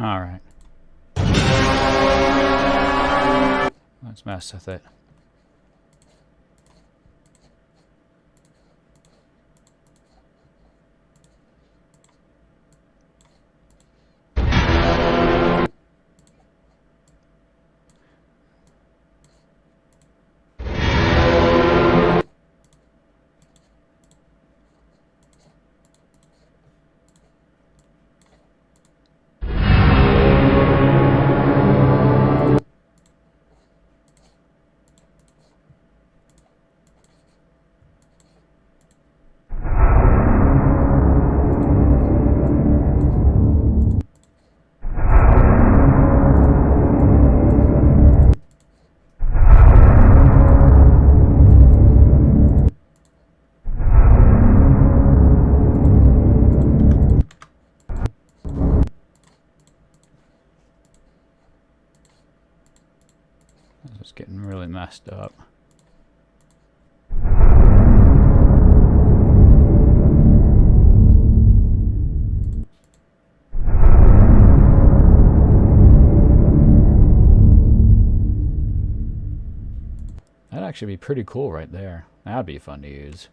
Alright. Let's mess with it. It's getting really messed up. That'd actually be pretty cool right there. That'd be fun to use.